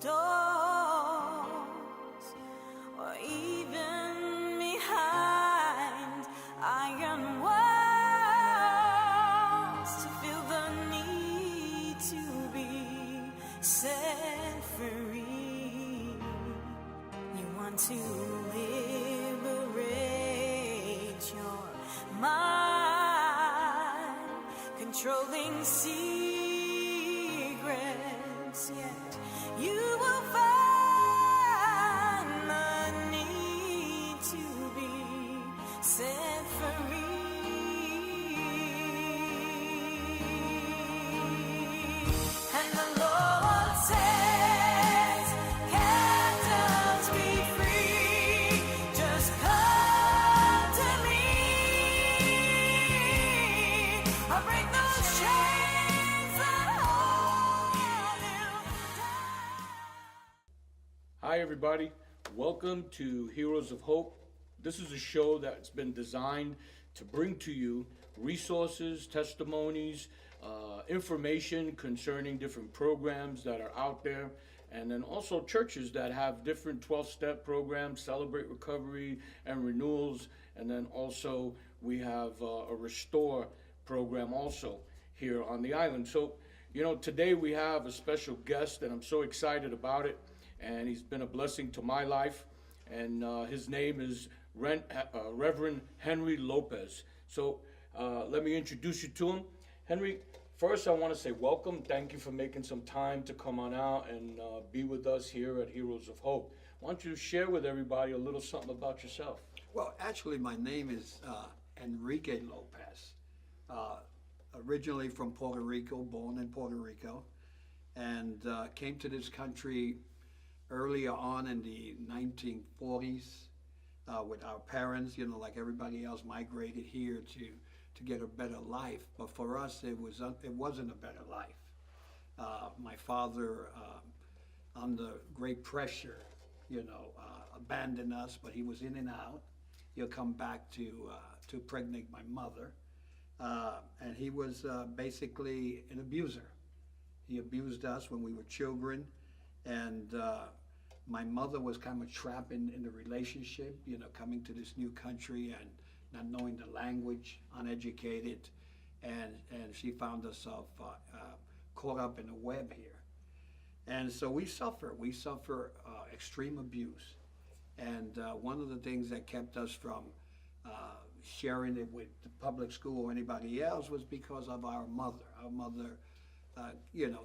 doors, or even behind iron walls, to feel the need to be set free. You want to liberate your mind, controlling secrets, yet you will find the need to be set free. And the Lord says, captives be free, just come to me. I'll break those chains that hold you down. Hi, everybody. Welcome to Heroes of Hope. This is a show that's been designed to bring to you resources, testimonies, information concerning different programs that are out there, and then also churches that have different 12-step programs, Celebrate Recovery and Renewals, and then also we have a Restore program also here on the island. So, today we have a special guest, and I'm so excited about it. And he's been a blessing to my life. And his name is Reverend Henry Lopez. So let me introduce you to him. Henry, first I want to say welcome. Thank you for making some time to come on out and be with us here at Heroes of Hope. Why don't you share with everybody a little something about yourself? Well, actually, my name is Enrique Lopez. Originally from Puerto Rico, born in Puerto Rico, and came to this country earlier on in the 1940s with our parents, like everybody else, migrated here to get a better life. But for us, it wasn't a better life. My father, under great pressure, abandoned us, but he was in and out. He'll come back to pregnate my mother, and he was basically an abuser. He abused us when we were children, and my mother was kind of trapped in the relationship, coming to this new country and not knowing the language, uneducated, and she found herself caught up in a web here. And so we suffer extreme abuse. And one of the things that kept us from sharing it with the public school or anybody else was because of our mother. Our mother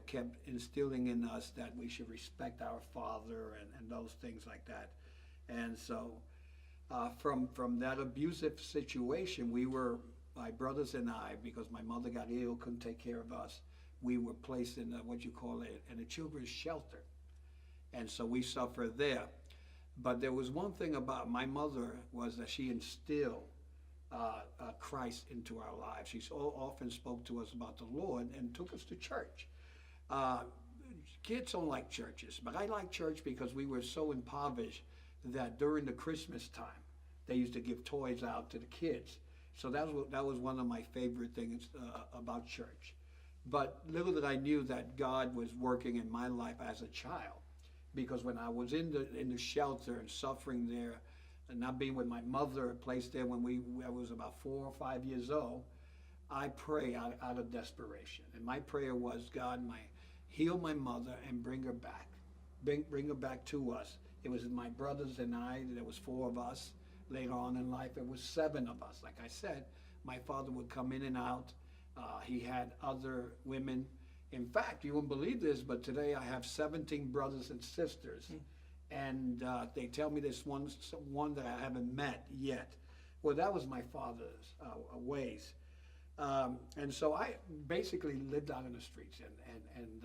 kept instilling in us that we should respect our father and those things like that. And so from that abusive situation, my brothers and I, because my mother got ill, couldn't take care of us, we were placed in in a children's shelter. And so we suffered there. But there was one thing about my mother, was that she instilled Christ into our lives. She often spoke to us about the Lord and took us to church. Kids don't like churches, but I like church because we were so impoverished that during the Christmas time, they used to give toys out to the kids. So that was one of my favorite things about church. But little did I knew that God was working in my life as a child, because when I was in the shelter and suffering there, and not being with my mother, placed there when I was about 4 or 5 years old, I pray out of desperation. And my prayer was, God, heal my mother and bring her back. Bring her back to us. It was my brothers and I, there was 4 of us. Later on in life, it was 7 of us. Like I said, my father would come in and out. He had other women. In fact, you wouldn't believe this, but today I have 17 brothers and sisters. And they tell me there's one that I haven't met yet. Well, that was my father's ways. And so I basically lived out in the streets. And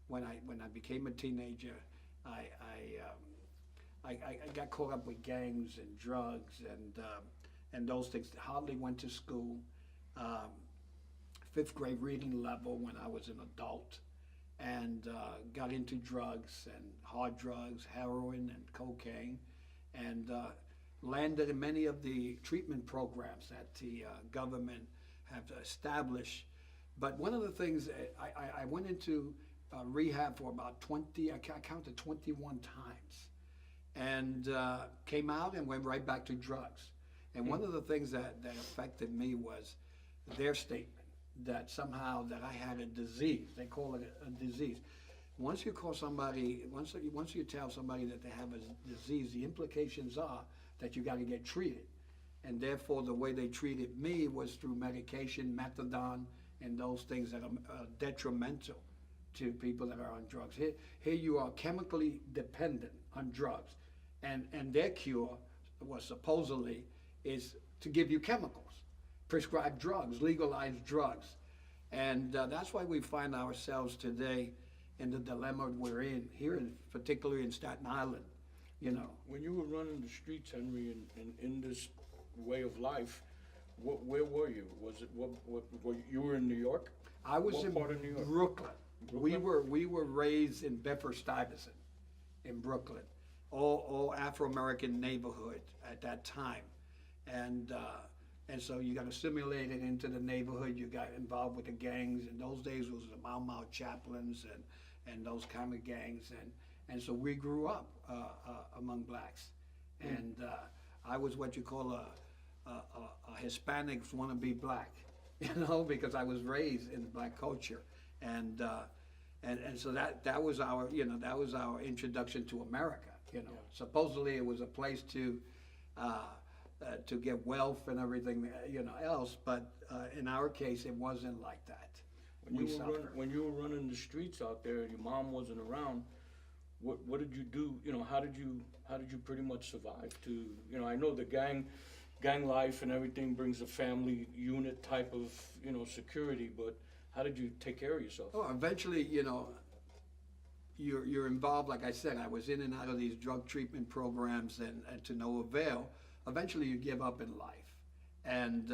when I became a teenager, I got caught up with gangs and drugs and those things. Hardly went to school. 5th grade reading level when I was an adult, and got into drugs and hard drugs, heroin and cocaine, and landed in many of the treatment programs that the government have established. But one of the things, I went into rehab for about 20, I counted 21 times. And came out and went right back to drugs. And one of the things that affected me was their statement that somehow that I had a disease. They call it a disease. Once you call somebody, once you tell somebody that they have a disease, the implications are that you got to get treated. And therefore, the way they treated me was through medication, methadone, and those things that are detrimental to people that are on drugs. Here you are chemically dependent on drugs, and their cure was supposedly is to give you chemicals, prescribe drugs, legalize drugs. And that's why we find ourselves today in the dilemma we're in here, particularly in Staten Island, you know. When you were running the streets, Henry, in this way of life, where were you? Was it you were in New York? I was What in part of New York? Brooklyn. Brooklyn? We were raised in Bedford-Stuyvesant, in Brooklyn, all Afro-American neighborhood at that time, and so you got assimilated into the neighborhood. You got involved with the gangs. In those days, it was the Mau Mau chaplains and those kind of gangs, and so we grew up among blacks, and I was what you call a Hispanic wannabe black, you know, because I was raised in the black culture, and so that was our, you know, that was our introduction to America, you know. Supposedly it was a place to get wealth and everything, you know, else, but in our case it wasn't like that. When you were running the streets out there and your mom wasn't around, what did you do? You know, how did you pretty much survive? To, you know, I know the gang life and everything brings a family unit type of, you know, security, but how did you take care of yourself? Oh, eventually, you know, you're involved. Like I said, I was in and out of these drug treatment programs, and to no avail. Eventually, you give up in life, and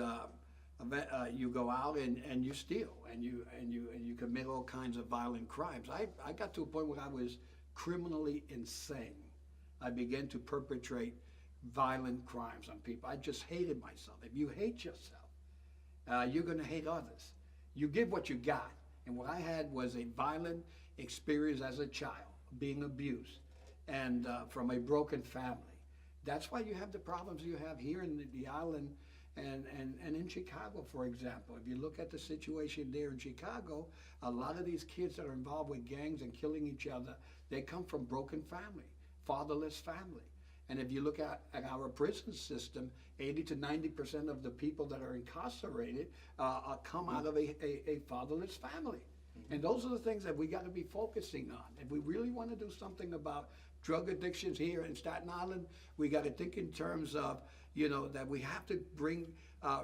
you go out and you steal, and you commit all kinds of violent crimes. I got to a point where I was criminally insane. I began to perpetrate violent crimes on people. I just hated myself. If you hate yourself, you're going to hate others. You give what you got. And what I had was a violent experience as a child, being abused, and from a broken family. That's why you have the problems you have here in the island and in Chicago, for example. If you look at the situation there in Chicago, a lot of these kids that are involved with gangs and killing each other, they come from broken family, fatherless family. And if you look at our prison system, 80 to 90% of the people that are incarcerated come out of a fatherless family. And those are the things that we got to be focusing on. If we really want to do something about drug addictions here in Staten Island, we got to think in terms of, you know, that we have to bring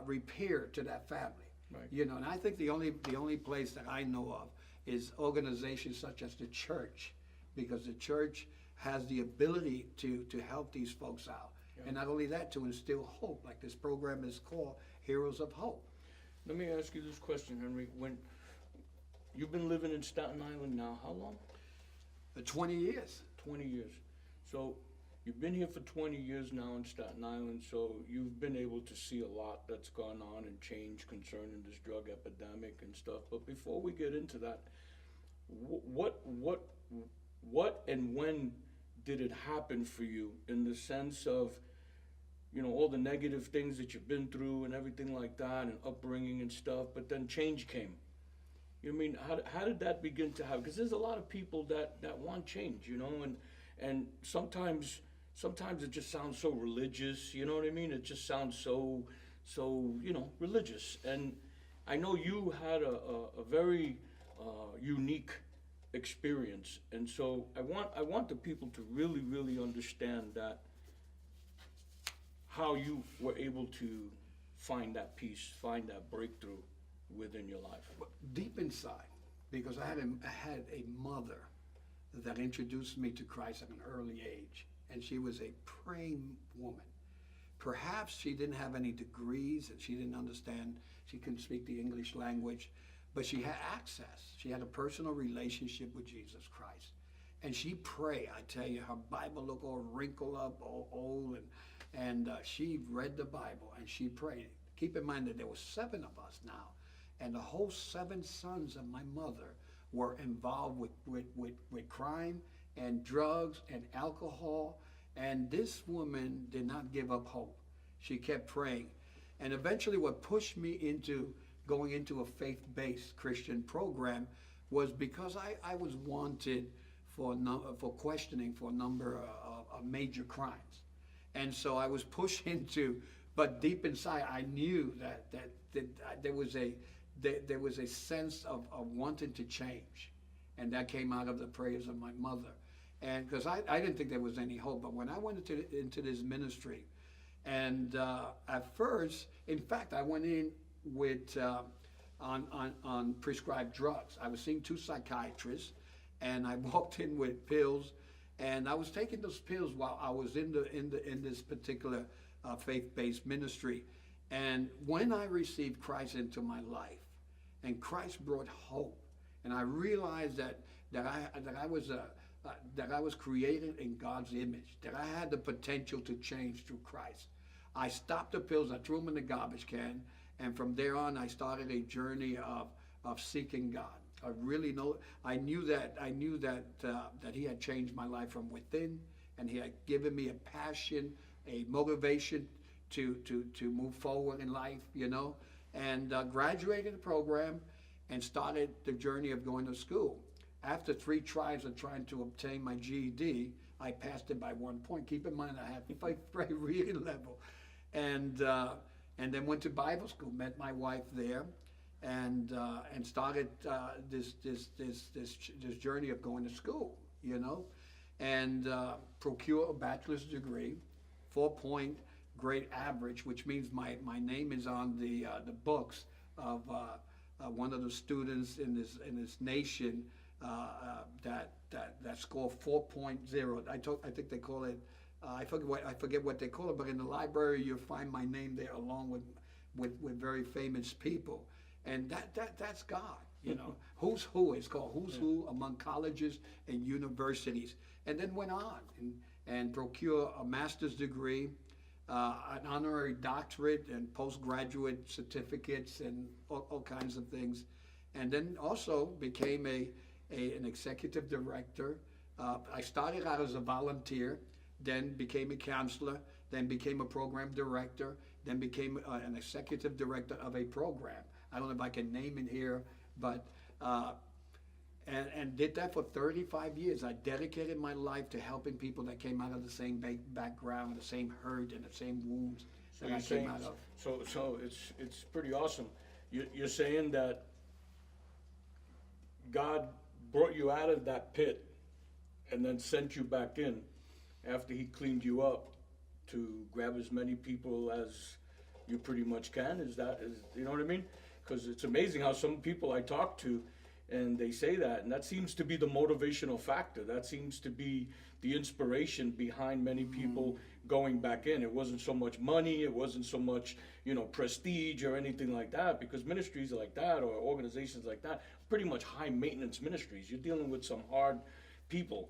repair to that family. Right. You know, and I think the only place that I know of is organizations such as the church, because the church has the ability to help these folks out. Yeah. And not only that, to instill hope, like this program is called Heroes of Hope. Let me ask you this question, Henry. When you've been living in Staten Island now, how long? 20 years. 20 years. So you've been here for 20 years now in Staten Island, so you've been able to see a lot that's gone on and change concerning this drug epidemic and stuff. But before we get into that, what and when did it happen for you, in the sense of, you know, all the negative things that you've been through and everything like that, and upbringing and stuff, but then change came? You know what I mean? How did that begin to happen? Because there's a lot of people that want change, you know, and sometimes it just sounds so religious, you know what I mean? It just sounds so you know, religious. And I know you had a very unique experience, and so I want the people to really understand that, how you were able to find that peace, find that breakthrough within your life. Deep inside, because I had a mother that introduced me to Christ at an early age, and she was a praying woman. Perhaps she didn't have any degrees, and she didn't understand, she couldn't speak the English language, but she had access. She had a personal relationship with Jesus Christ. And she prayed. I tell you, her Bible looked all wrinkled up, all old, and she read the Bible and she prayed. Keep in mind that there were 7 of us now, and the whole 7 sons of my mother were involved with crime and drugs and alcohol. And this woman did not give up hope. She kept praying. And eventually what pushed me into going into a faith-based Christian program was because I was wanted for questioning for a number of major crimes. And so I was pushed into, but deep inside I knew that there was a sense of wanting to change. And that came out of the prayers of my mother. And because I didn't think there was any hope, but when I went into this ministry, and at first, in fact, I went in with on prescribed drugs. I was seeing 2 psychiatrists, and I walked in with pills, and I was taking those pills while I was in this particular faith-based ministry. And when I received Christ into my life, and Christ brought hope, and I realized that I was created in God's image, that I had the potential to change through Christ. I stopped the pills, I threw them in the garbage can, and from there on I started a journey of seeking God. I knew that He had changed my life from within, and He had given me a passion, a motivation to move forward in life, and graduated the program and started the journey of going to school. After 3 tries of trying to obtain my GED, I passed it by 1 point. Keep in mind I had 5th grade reading level, and then went to Bible school. Met my wife there, and started this journey of going to school. And procure a bachelor's degree, 4-point grade average, which means my name is on the books of one of the students in this nation. That score 4.0. I think they call it. I forget what they call it. But in the library, you'll find my name there along with very famous people, and that's God. Who's who. It's called Who's Who among colleges and universities, and then went on and procure a master's degree, an honorary doctorate, and postgraduate certificates, and all kinds of things, and then also became an executive director. I started out as a volunteer, then became a counselor, then became a program director, then became an executive director of a program. I don't know if I can name it here, but and did that for 35 years. I dedicated my life to helping people that came out of the same background, the same hurt, and the same wounds that I came out of. So it's pretty awesome. You're saying that God brought you out of that pit and then sent you back in after He cleaned you up to grab as many people as you pretty much can. You know what I mean? Because it's amazing how some people I talk to, and they say that, and that seems to be the motivational factor. That seems to be the inspiration behind many people going back in. It wasn't so much money, it wasn't so much, prestige or anything like that, because ministries like that or organizations like that, pretty much high maintenance ministries. You're dealing with some hard people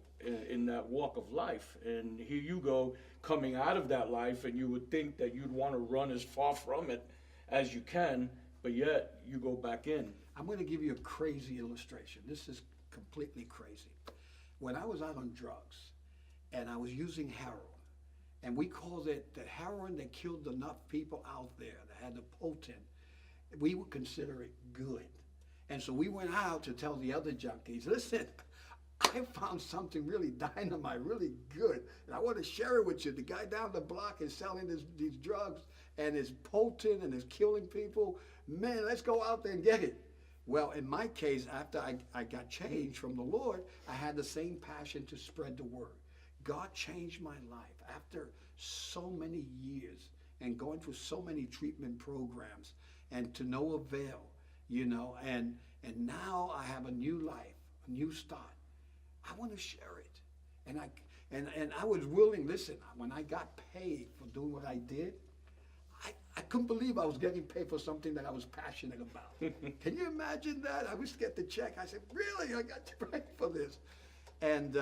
in that walk of life, and here you go coming out of that life, and you would think that you'd want to run as far from it as you can, but yet you go back in. I'm going to give you a crazy illustration. This is completely crazy. When I was out on drugs and I was using heroin, and we called it the heroin that killed enough people out there that had the potent, we would consider it good. And so we went out to tell the other junkies, listen, I found something really dynamite, really good, and I want to share it with you. The guy down the block is selling these drugs, and it's potent and it's killing people. Man, let's go out there and get it. Well, in my case, after I got changed from the Lord, I had the same passion to spread the word. God changed my life after so many years and going through so many treatment programs, and to no avail, and now I have a new life, a new start. I want to share it. And I was willing. Listen, when I got paid for doing what I did, I couldn't believe I was getting paid for something that I was passionate about. Can you imagine that? I was to get the check. I said, really? I got paid for this. And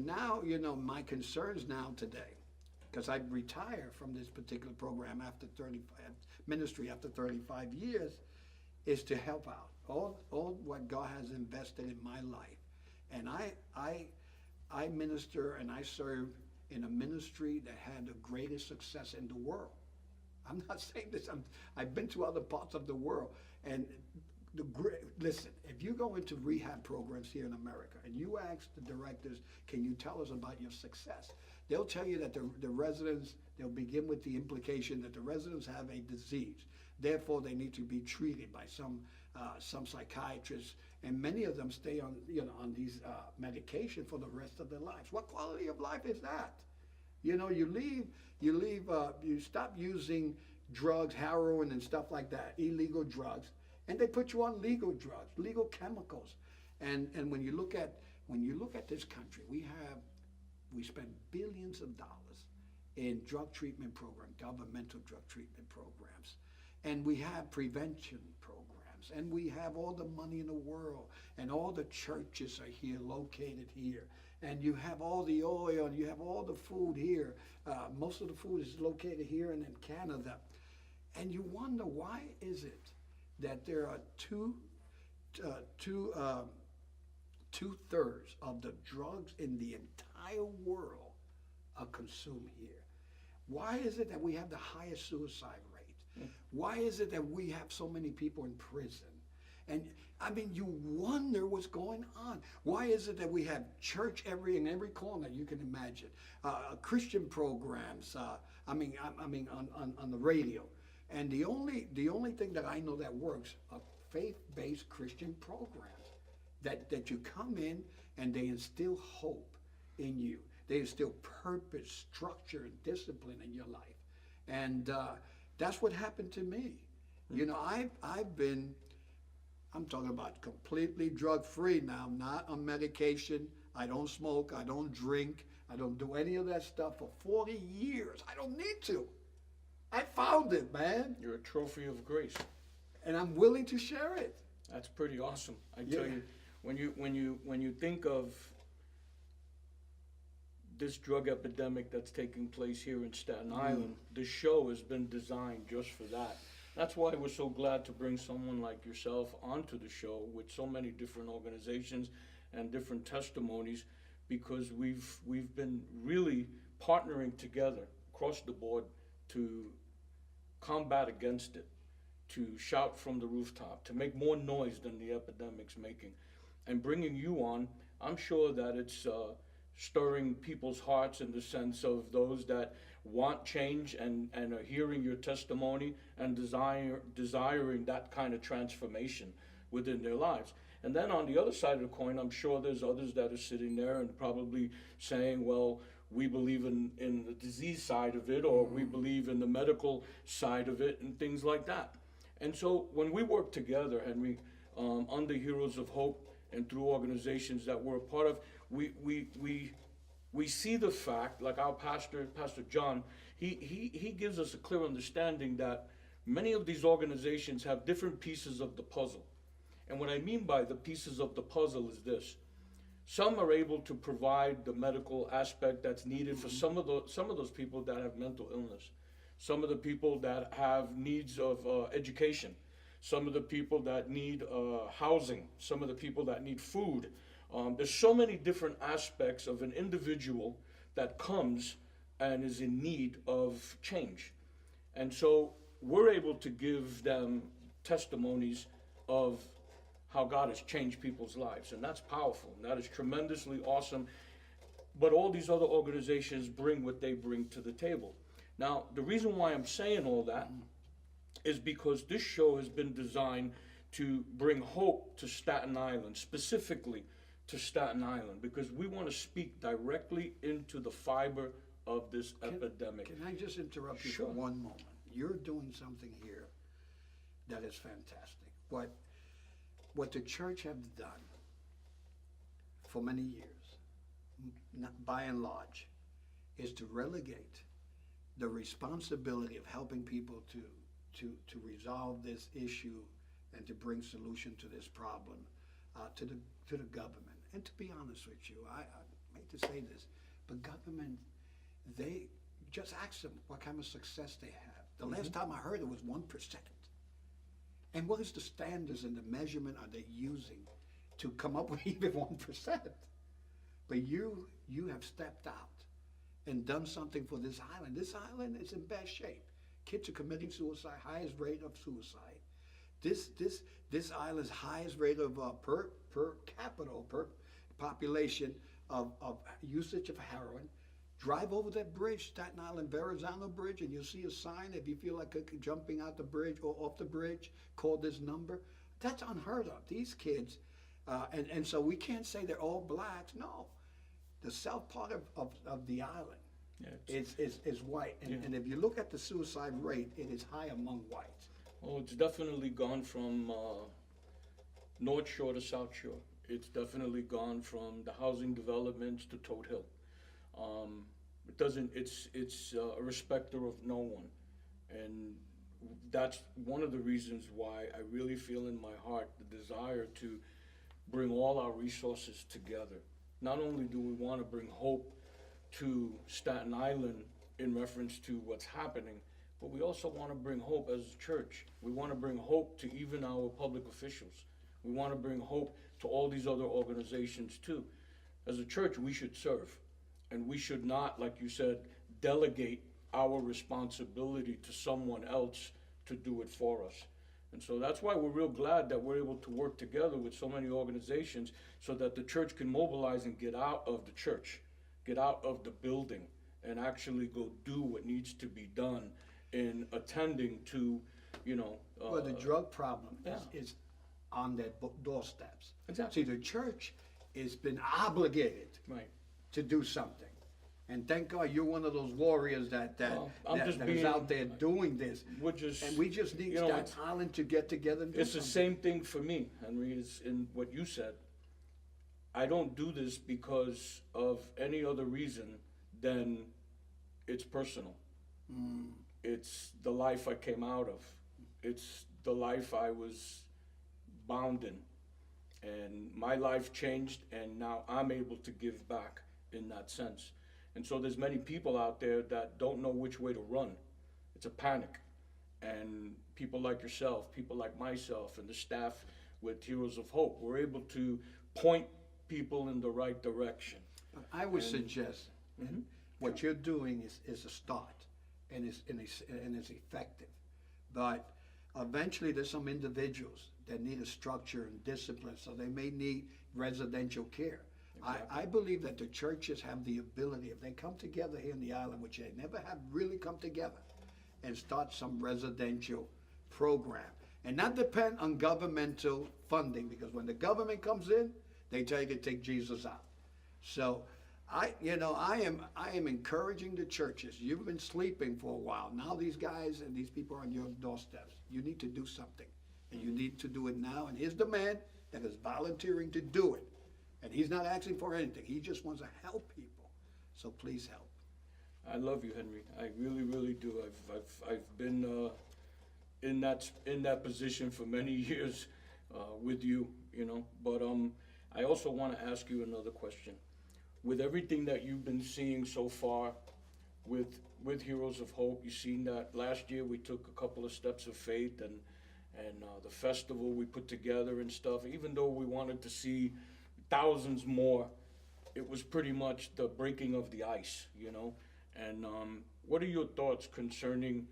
now, my concerns now today, because I retired from this particular program after 35 years, is to help out all what God has invested in my life, and I minister and I serve in a ministry that had the greatest success in the world. I'm not saying this. I've been to other parts of the world, and listen. If you go into rehab programs here in America and you ask the directors, "Can you tell us about your success?" They'll tell you that the residents. They'll begin with the implication that the residents have a disease, therefore they need to be treated by some psychiatrists, and many of them stay on on these medication for the rest of their lives. What quality of life is that? You stop using drugs, heroin and stuff like that, illegal drugs, and they put you on legal drugs, legal chemicals. And when you look at this country, we spend billions of dollars in drug treatment programs, governmental drug treatment programs, and we have prevention programs, and we have all the money in the world, and all the churches are here, located here, and you have all the oil, and you have all the food here. Most of the food is located here and in Canada. And you wonder, why is it that there are two-thirds of the drugs in the entire world are consumed here? Why is it that we have the highest suicide rate? Why is it that we have so many people in prison? And I mean, you wonder what's going on. Why is it that we have church in every corner you can imagine? Christian programs. On the radio. And the only thing that I know that works are faith-based Christian programs that you come in and they instill hope in you. They instill purpose, structure, and discipline in your life. And that's what happened to me. I'm talking about completely drug-free now. I'm not on medication. I don't smoke. I don't drink. I don't do any of that stuff for 40 years. I don't need to. I found it, man. You're a trophy of grace. And I'm willing to share it. That's pretty awesome. I tell you, when you think of this drug epidemic that's taking place here in Staten Island, the show has been designed just for that. That's why we're so glad to bring someone like yourself onto the show with so many different organizations and different testimonies, because we've been really partnering together across the board to combat against it, to shout from the rooftop, to make more noise than the epidemic's making. And bringing you on, I'm sure that it's stirring people's hearts in the sense of those that want change and are hearing your testimony and desiring that kind of transformation within their lives. And then on the other side of the coin, I'm sure there's others that are sitting there and probably saying, well, we believe in the disease side of it, or we believe in the medical side of it, and things like that. And so when we work together, Henry, under Heroes of Hope and through organizations that we're a part of, we see the fact, like our Pastor John, he gives us a clear understanding that many of these organizations have different pieces of the puzzle. And what I mean by the pieces of the puzzle is this. Some are able to provide the medical aspect that's needed for some of those people that have mental illness, some of the people that have needs of education, some of the people that need housing, some of the people that need food. There's so many different aspects of an individual that comes and is in need of change. And so we're able to give them testimonies of how God has changed people's lives. And that's powerful. And that is tremendously awesome. But all these other organizations bring what they bring to the table. Now, the reason why I'm saying all that is because this show has been designed to bring hope to Staten Island, specifically to Staten Island, because we want to speak directly into the fiber of this epidemic. Can I just interrupt you for one moment? You're doing something here that is fantastic. What the church have done for many years, by and large, is to relegate the responsibility of helping people to resolve this issue and to bring solution to this problem to the government. And to be honest with you, I hate to say this, but government, they just ask them what kind of success they have. The last time I heard it was 1%. And what is the standards and the measurement are they using to come up with even 1%? But you have stepped out and done something for this island. This island is in bad shape. Kids are committing suicide, highest rate of suicide. This island's highest rate of per population of usage of heroin. Drive over that bridge, Staten Island Verrazano Bridge, and you'll see a sign. If you feel like jumping out the bridge or off the bridge, call this number. That's unheard of. These kids, and so we can't say they're all blacks. No, the south part of the island is white, and if you look at the suicide rate, it is high among whites. Well, it's definitely gone from North Shore to South Shore. It's definitely gone from the housing developments to Toad Hill. It doesn't. It's a respecter of no one, and that's one of the reasons why I really feel in my heart the desire to bring all our resources together. Not only do we want to bring hope to Staten Island in reference to what's happening, but we also want to bring hope as a church. We want to bring hope to even our public officials. We want to bring hope to all these other organizations too. As a church, we should serve. And we should not, like you said, delegate our responsibility to someone else to do it for us. And so that's why we're real glad that we're able to work together with so many organizations so that the church can mobilize and get out of the church, get out of the building, and actually go do what needs to be done in attending to, Well, the drug problem is on their doorsteps. Exactly. See, the church has been obligated to do something. And thank God you're one of those warriors that is out there doing this. And we just need that Island to get together and do It's something. the same thing for me, Henry, is in what you said. I don't do this because of any other reason than it's personal. It's the life I came out of. It's the life I was bound in. And my life changed, and now I'm able to give back in that sense. And so there's many people out there that don't know which way to run. It's a panic. And people like yourself, people like myself, and the staff with Heroes of Hope, we're able to point people in the right direction. I would suggest what you're doing is a start, and it's effective. But eventually there's some individuals that need a structure and discipline, so they may need residential care. Exactly. I believe that the churches have the ability, if they come together here in the island, which they never have really come together, and start some residential program. And not depend on governmental funding, because when the government comes in, they tell you to take Jesus out. So I am encouraging the churches. You've been sleeping for a while. Now these guys and these people are on your doorsteps. You need to do something, and you need to do it now. And here's the man that is volunteering to do it. And he's not asking for anything. He just wants to help people. So please help. I love you, Henry. I really, really do. I've been in that position for many years with you, But I also want to ask you another question. With everything that you've been seeing so far, with Heroes of Hope, you've seen that last year we took a couple of steps of faith, and the festival we put together and stuff. Even though we wanted to see thousands more, it was pretty much the breaking of the ice, And what are your thoughts concerning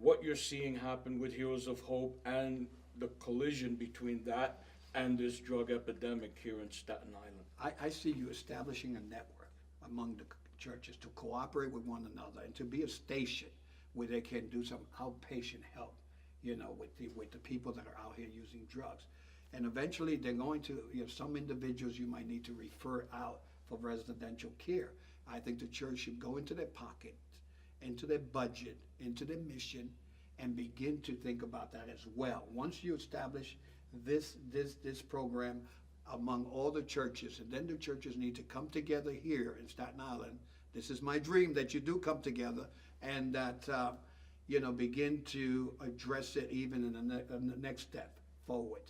what you're seeing happen with Heroes of Hope and the collision between that and this drug epidemic here in Staten Island? I see you establishing a network among the churches to cooperate with one another and to be a station where they can do some outpatient help, with the people that are out here using drugs. And eventually they're going to, some individuals you might need to refer out for residential care. I think the church should go into their pocket, into their budget, into their mission, and begin to think about that as well. Once you establish this program among all the churches, and then the churches need to come together here in Staten Island. This is my dream, that you do come together and that, begin to address it even in the next step forward.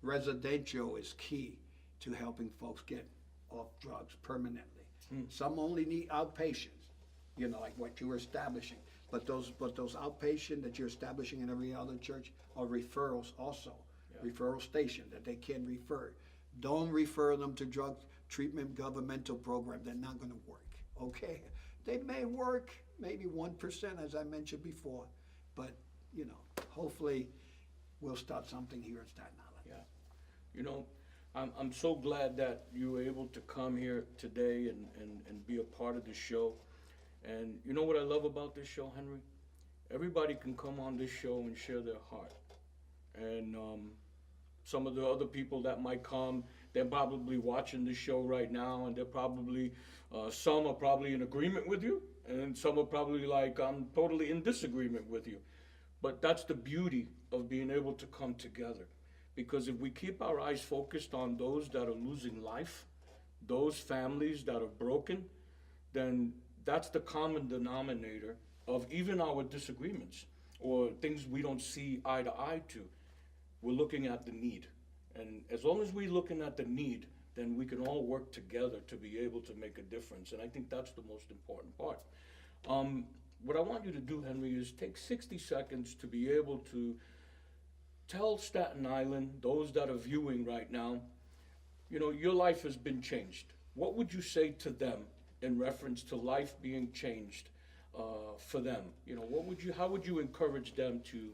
Residential is key to helping folks get off drugs permanently. Some only need outpatients, like what you were establishing. But those outpatient that you're establishing in every other church are referrals also, referral station that they can refer. Don't refer them to drug treatment governmental program. They're not going to work. Okay, they may work maybe 1%, as I mentioned before, but you know, hopefully we'll start something here in Staten Island. Yeah. You know, I'm so glad that you were able to come here today and be a part of the show. And you know what I love about this show, Henry? Everybody can come on this show and share their heart. And some of the other people that might come, they're probably watching this show right now, and they're probably, some are probably in agreement with you, and some are probably like, I'm totally in disagreement with you. But that's the beauty of being able to come together. Because if we keep our eyes focused on those that are losing life, those families that are broken, then that's the common denominator of even our disagreements or things we don't see eye to eye to. We're looking at the need. And as long as we're looking at the need, then we can all work together to be able to make a difference. And I think that's the most important part. What I want you to do, Henry, is take 60 seconds to be able to tell Staten Island, those that are viewing right now, you know, your life has been changed. What would you say to them in reference to life being changed for them? You know, how would you encourage them to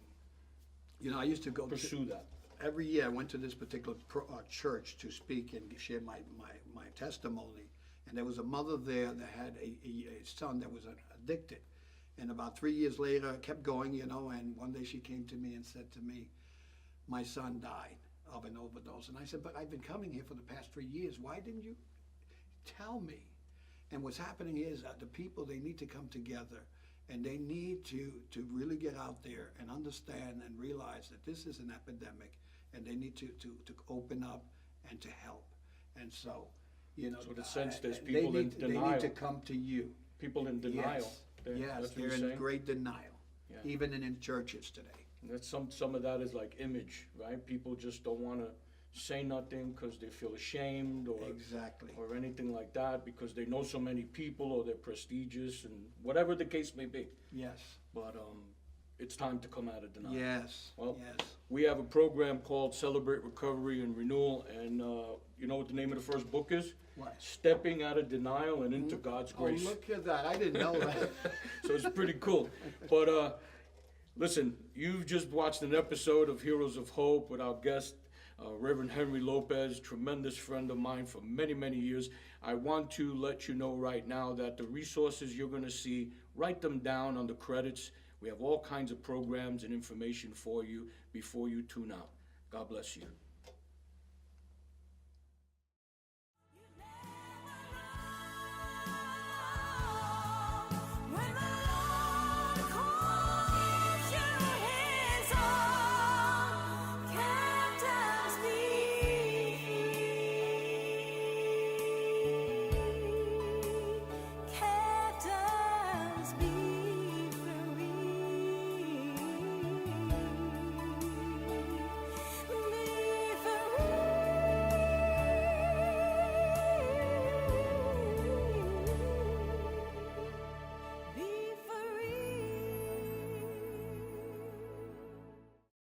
You know, I used to go pursue that? every year. I went to this particular church to speak and share my testimony. And there was a mother there that had a son that was addicted. And about 3 years later, I kept going, you know, and one day she came to me and said to me, my son died of an overdose. And I said, but I've been coming here for the past 3 years. Why didn't you tell me? And what's happening is that the people, they need to come together, and they need to really get out there and understand and realize that this is an epidemic, and they need to open up and to help. And so, you know, So in a sense, there's people in They denial. need to come to you. People in denial. Yes, That's what they're you're in saying? great denial, Yeah. even in churches today. And that's some of that is like image, right? People just don't want to say nothing because they feel ashamed or Exactly. or anything like that because they know so many people or they're prestigious and whatever the case may be. Yes. But it's time to come out of denial. Yes. Well, yes. We have a program called Celebrate Recovery and Renewal, and you know what the name of the first book is? What? Stepping Out of Denial and Into God's Grace. Oh, look at that! I didn't know that. So it's pretty cool. But listen, you've just watched an episode of Heroes of Hope with our guest, Reverend Henry Lopez, tremendous friend of mine for many, many years. I want to let you know right now that the resources you're going to see, write them down on the credits. We have all kinds of programs and information for you before you tune out. God bless you.